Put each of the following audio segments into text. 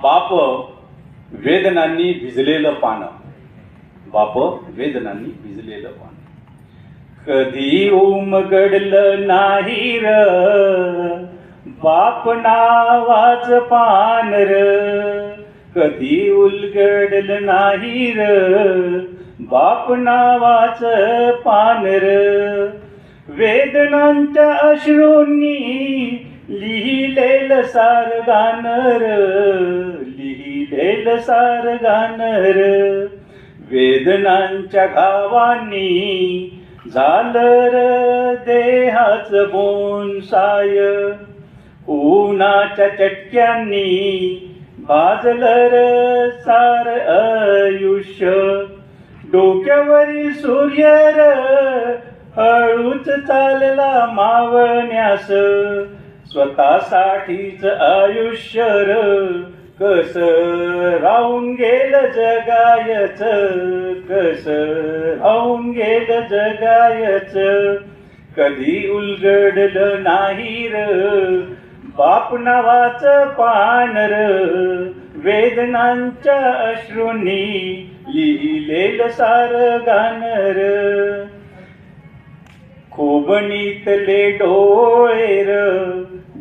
बाप वेदनांनी भिजलेलं पान, बाप वेदनांनी भिजलेलं पान. कधी उमगडलं नाही र बाप नावाच पान र, कधी उलगडलं नाही र बाप नावाच पान र. वेदनांच्या अश्रूंनी लिहिलेलं सार गाणं र, लिहिलेलं सार गाणं र. वेदनांच्या घावांनी झालं र देहाचं बोनसाय, उन्हाच्या चटक्यांनी भाजलं र सार आयुष्य. डोक्यावरील सूर्य र हळूच चालला मावण्यास, स्वतःसाठीच आयुष्य र कसं राहून गेलं जगायच, कसं राहून गेलं जगायच. कधी उलगडलं नाही र बाप नावाचं पान र, वेदनांच्या अश्रूंनी लिहिलेलं सार गाणं र. खोबणीतले डोळे र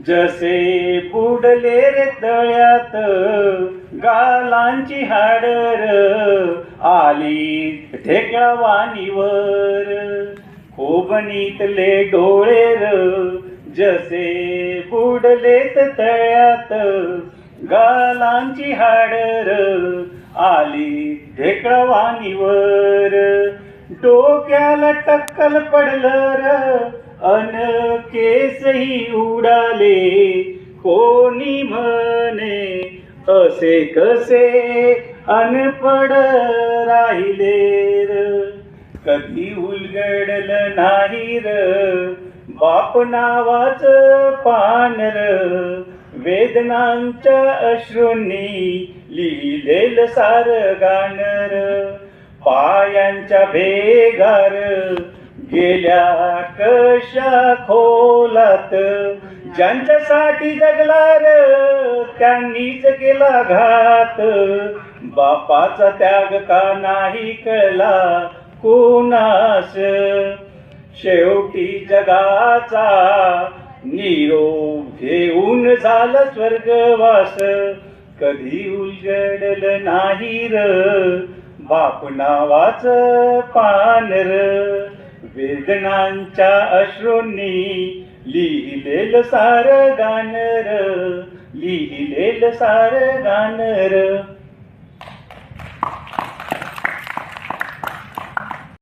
जसे बुडले रे तळ्यात, गालांची हाड र आली ढेकळा वाणीवर. खोबणीतले डोळे र जसे बुडलेत तळ्यात, गालांची हाड र आली ढेकळा वाणीवर. डोक्याला टक्कल पडलं र अन केसही उडाले, कोणी म्हणे असे कसे अनपड राहिले र. कधी उलगडलं नाही र बाप नावाचं पान र, वेदनांच्या अश्रूंनी लिहिलेलं सार गाणं र. पायांच्या भेगार गेल्या कशा खोलात, ज्यांच्यासाठी जगला र त्यांनीच केला घात. बापाचा त्याग का नाही कळला कुणास, शेवटी जगाचा निरोप घेऊन झाला स्वर्गवास. कधी उलगडलं नाही र बाप नावाचं पान र, वेदनांच्या अश्रूंनी लिहिलेलं सार गाणं र, लिहिलेलं सार गाणं र.